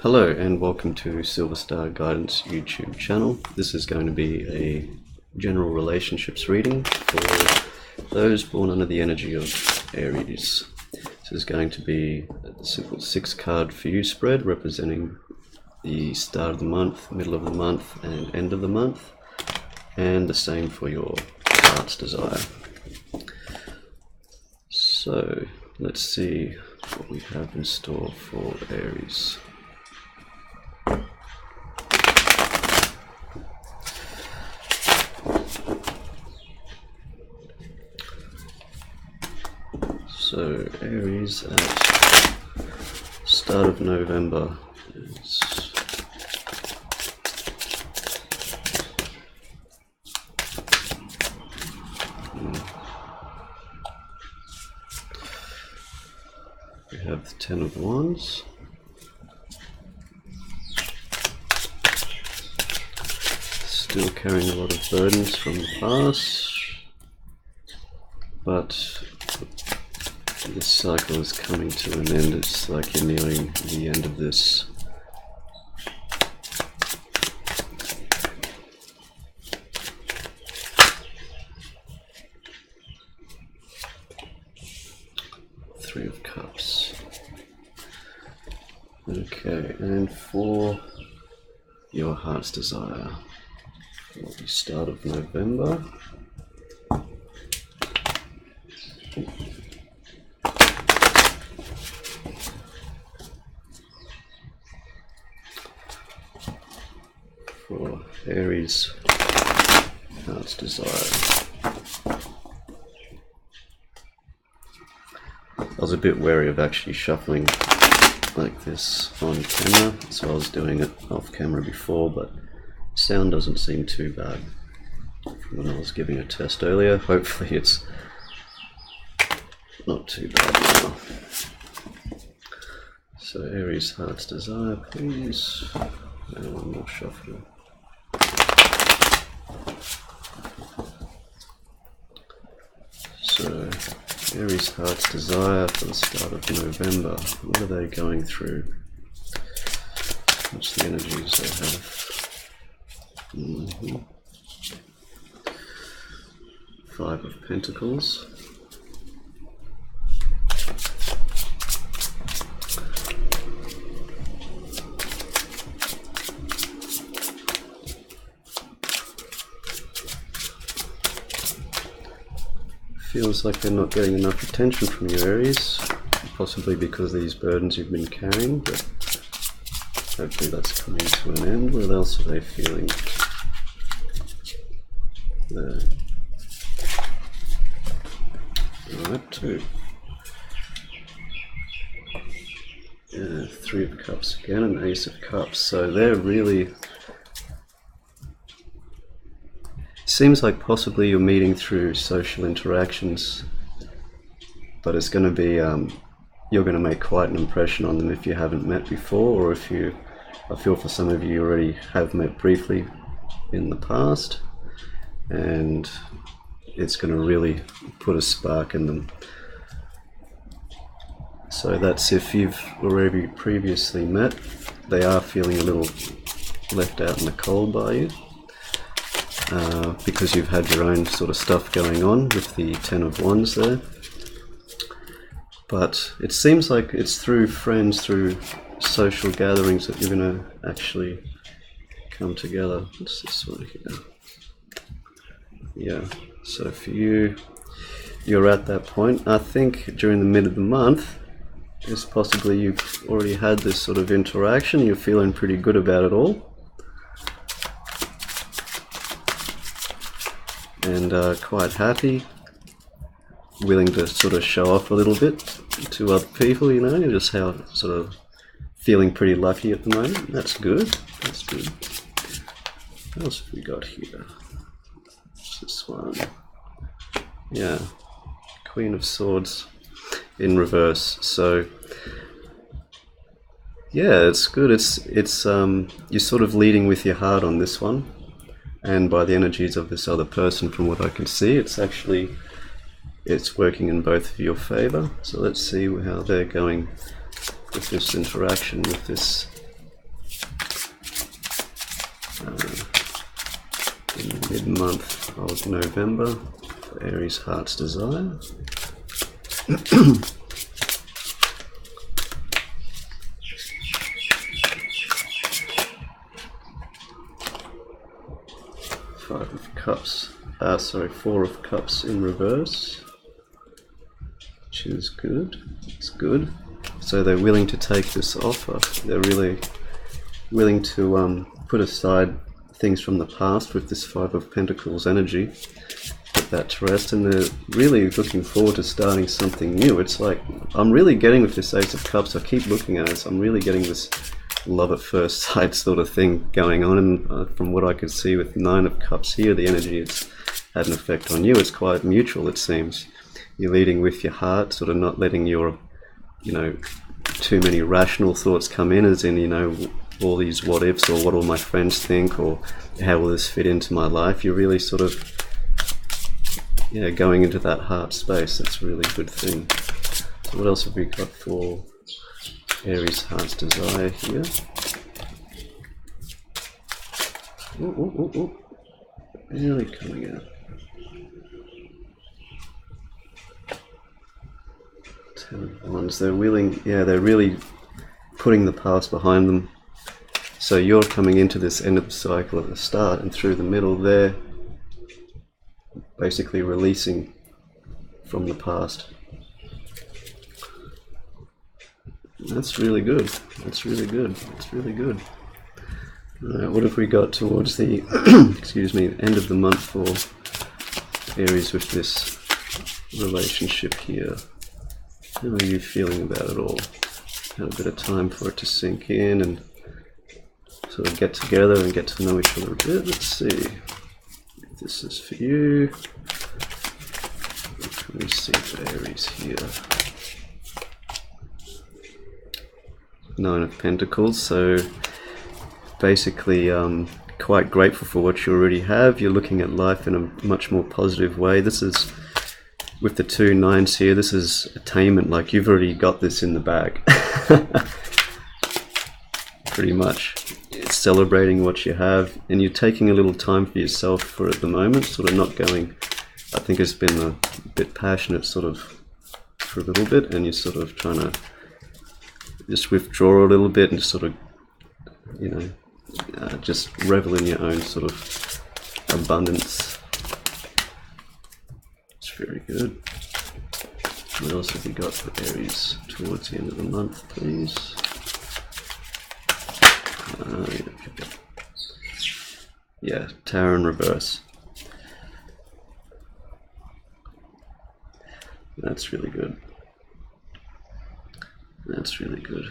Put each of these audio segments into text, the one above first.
Hello and welcome to Silver Star Guidance YouTube channel. This is going to be a general relationships reading for those born under the energy of Aries. This is going to be a simple 6-card for you spread representing the start of the month, middle of the month and end of the month, and the same for your heart's desire. So let's see what we have in store for Aries. So Aries at start of November is we have the 10 of Wands, still carrying a lot of burdens from the past, but this cycle is coming to an end. It's like you're nearing the end of this. Three of Cups. Okay, and for your heart's desire, for the start of November. For Aries heart's desire. I was a bit wary of actually shuffling like this on camera, so I was doing it off camera before, but sound doesn't seem too bad from when I was giving a test earlier. Hopefully it's not too bad now. So Aries heart's desire, please. And one more shuffle. So, Aries heart's desire for the start of November. What are they going through? What's the energies they have? 5 of Pentacles. Feels like they're not getting enough attention from you, Aries, possibly because of these burdens you've been carrying, but hopefully that's coming to an end. What else are they feeling? There. Alright, 2. Yeah, 3 of Cups again, and Ace of Cups. So they're really... Seems like possibly you're meeting through social interactions, but it's going to be, you're going to make quite an impression on them if you haven't met before, or if you, I feel for some of you already have met briefly in the past, and it's going to really put a spark in them. So that's if you've already previously met, they are feeling a little left out in the cold by you. Because you've had your own sort of stuff going on with the 10 of Wands there. But it seems like it's through friends, through social gatherings that you're going to actually come together. What's this one here? Yeah, so for you, you're at that point. I think during the mid of the month, is possibly you've already had this sort of interaction. You're feeling pretty good about it all. And quite happy, willing to sort of show off a little bit to other people, you know, just how sort of feeling pretty lucky at the moment. That's good, that's good. What else have we got here? What's this one? Yeah, Queen of Swords in reverse. So yeah, it's good. It's you're sort of leading with your heart on this one. And by the energies of this other person, from what I can see, it's it's working in both of your favor. So let's see how they're going with this interaction, with this in the mid-month of November for Aries Heart's Desire. Five of Cups, Four of Cups in reverse, which is good. It's good. So they're willing to take this offer. They're really willing to put aside things from the past with this Five of Pentacles energy, put that to rest, and they're really looking forward to starting something new. It's like, I'm really getting with this Ace of Cups, I keep looking at it, I'm really getting this love at first sight sort of thing going on, and from what I could see with Nine of Cups here, the energy it's had an effect on you. It's quite mutual, it seems. You're leading with your heart, sort of not letting your, too many rational thoughts come in, as in, all these what ifs, or what will my friends think, or how will this fit into my life. You're really sort of, going into that heart space. That's a really good thing. So what else have we got for Aries Heart's Desire here? Ooh. Really coming out. Ten of Wands. They're really putting the past behind them. So you're coming into this end of the cycle at the start, and through the middle they're basically releasing from the past. That's really good. That's really good. That's really good. Alright, what have we got towards the end of the month for Aries with this relationship here? How are you feeling about it all? Had a bit of time for it to sink in and sort of get together and get to know each other a bit. Let's see if this is for you. What can we see for Aries here? Nine of Pentacles. So basically quite grateful for what you already have. You're looking at life in a much more positive way. This is, with the two nines here, this is attainment. Like, you've already got this in the bag. Pretty much. It's celebrating what you have, and you're taking a little time for yourself for at the moment, sort of not going, I think it's been a bit passionate sort of for a little bit, and you're sort of trying to just withdraw a little bit and sort of, just revel in your own sort of abundance. It's very good. What else have we got for Aries towards the end of the month, please? Tower in reverse. That's really good. That's really good.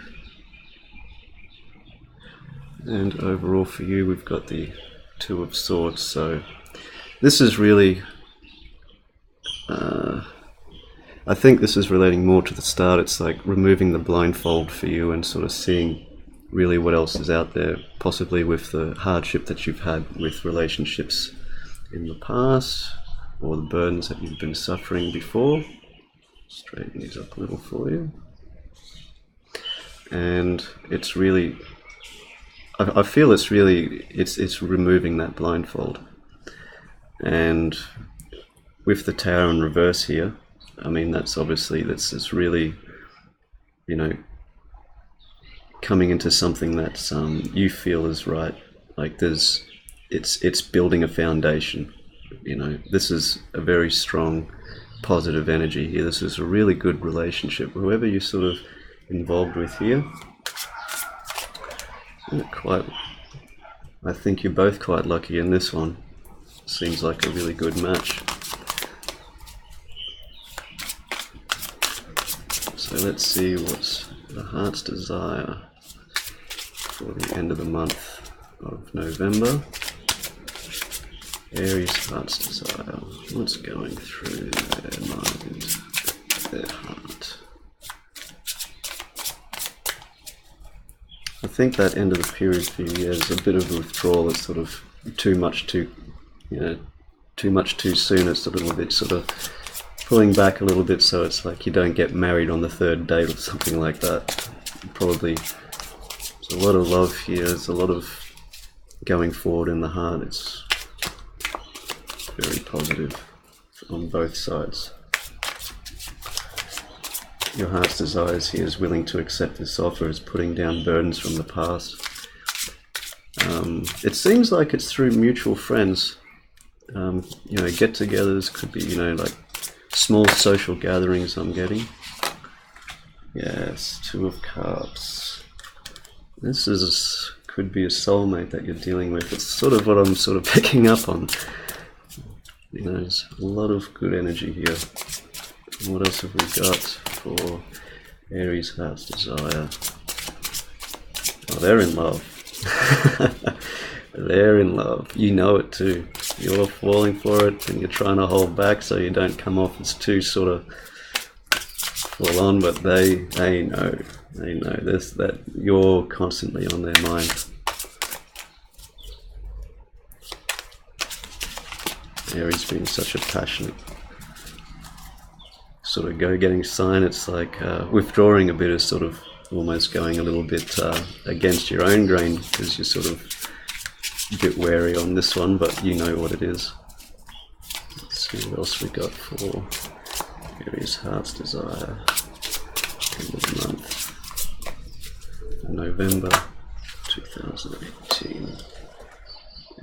And overall for you, we've got the Two of Swords. So this is really, I think this is relating more to the start. It's like removing the blindfold for you and sort of seeing really what else is out there, possibly with the hardship that you've had with relationships in the past, or the burdens that you've been suffering before. Straighten these up a little for you. And it's really, I feel it's really, it's removing that blindfold. And with the Tower in reverse here, I mean, that's obviously, that's really, coming into something that you feel is right. Like it's building a foundation. This is a very strong, positive energy here. This is a really good relationship. Whoever you're sort of involved with here, I think you're both quite lucky in this one. Seems like a really good match. So let's see what's the heart's desire for the end of the month of November. Aries heart's desire. What's going through their mind, their heart? I think that end of the period for you is a bit of a withdrawal. It's sort of too much too soon. It's a little bit sort of pulling back a little bit so it's like you don't get married on the third date or something like that. Probably there's a lot of love here, there's a lot of going forward in the heart. It's very positive on both sides. Your heart's desires here is willing to accept this offer, is putting down burdens from the past. It seems like it's through mutual friends. Get-togethers, could be, like small social gatherings I'm getting. Yes, Two of Cups. This could be a soulmate that you're dealing with. It's sort of what I'm sort of picking up on. There's a lot of good energy here. What else have we got for Aries heart's desire? Oh, they're in love. They're in love. You know it too. You're falling for it and you're trying to hold back so you don't come off as too sort of full on, but they know. They know this, that you're constantly on their mind. Aries being such a passionate sort of go-getting sign, it's like withdrawing a bit is sort of almost going a little bit against your own grain, because you're sort of a bit wary on this one, but you know what it is. Let's see what else we got for Aries heart's desire. End of the month, November 2018.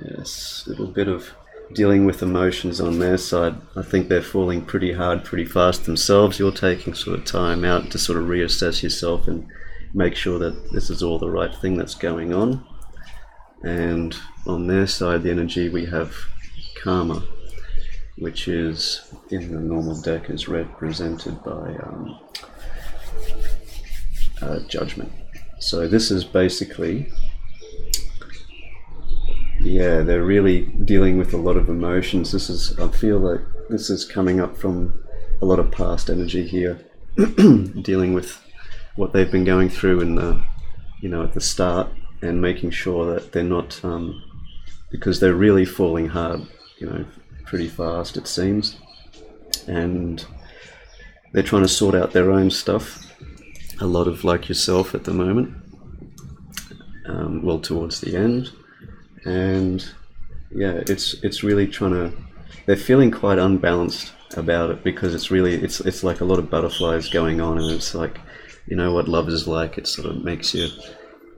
Yes, a little bit of dealing with emotions on their side. I think they're falling pretty hard, pretty fast themselves. You're taking sort of time out to sort of reassess yourself and make sure that this is all the right thing that's going on. And on their side, the energy, we have karma, which is in the normal deck is represented by judgment. So this is basically, yeah, they're really dealing with a lot of emotions. I feel like this is coming up from a lot of past energy here, dealing with what they've been going through in the, at the start, and making sure that they're not, because they're really falling hard, pretty fast it seems, and they're trying to sort out their own stuff. A lot of like yourself at the moment, towards the end. And yeah, it's really they're feeling quite unbalanced about it, because it's like a lot of butterflies going on, and it's like, what love is like, it sort of makes you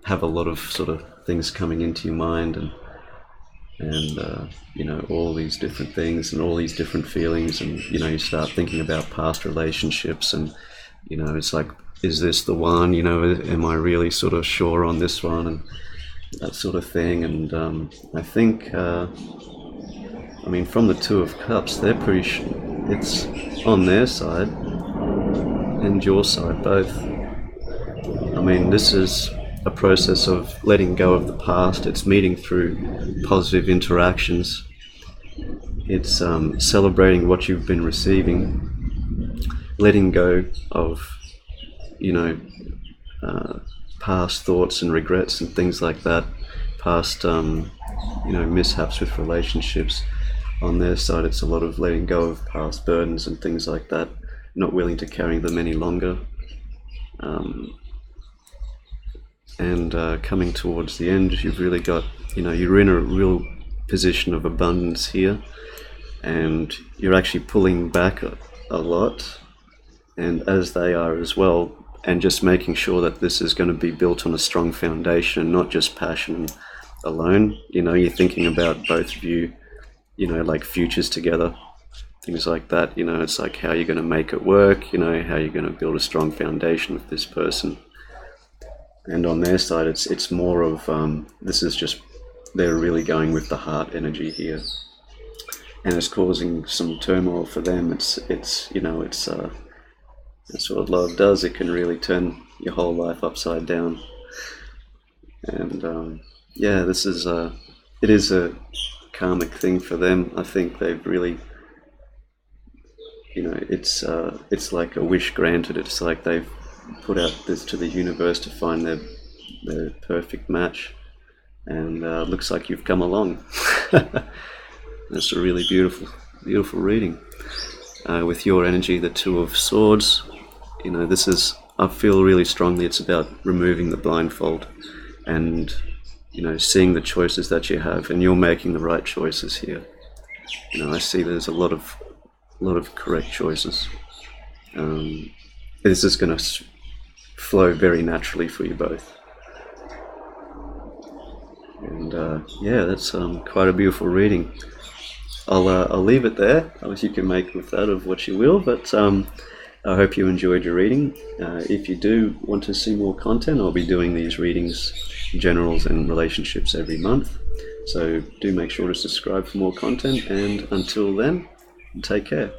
have a lot of sort of things coming into your mind, and all these different things and all these different feelings, and you start thinking about past relationships, and it's like, is this the one, am I really sort of sure on this one, and that sort of thing. And I think, from the Two of Cups, they're pretty it's on their side and your side both. This is a process of letting go of the past. It's meeting through positive interactions. It's celebrating what you've been receiving, letting go of past thoughts and regrets and things like that, past mishaps with relationships. On their side, it's a lot of letting go of past burdens and things like that, not willing to carry them any longer, and coming towards the end, you've really got, you're in a real position of abundance here, and you're actually pulling back a lot, and as they are as well, and just making sure that this is going to be built on a strong foundation and not just passion alone. You're thinking about both of you, like futures together, things like that. It's like how you're going to make it work, how you're going to build a strong foundation with this person. And on their side, it's more of, this is just, they're really going with the heart energy here, and it's causing some turmoil for them. That's what love does. It can really turn your whole life upside down. And this is it is a karmic thing for them. I think they've really, it's like a wish granted. It's like they've put out this to the universe to find their perfect match, and looks like you've come along. That's a really beautiful reading. with your energy, the Two of Swords, you know, this is, I feel really strongly it's about removing the blindfold and, you know, seeing the choices that you have, and you're making the right choices here. You know, I see there's a lot of correct choices. This is going to flow very naturally for you both. And yeah, that's quite a beautiful reading. I'll leave it there. You can make with that of what you will, but I hope you enjoyed your reading. If you do want to see more content, I'll be doing these readings, generals and relationships, every month. So do make sure to subscribe for more content, and until then, take care.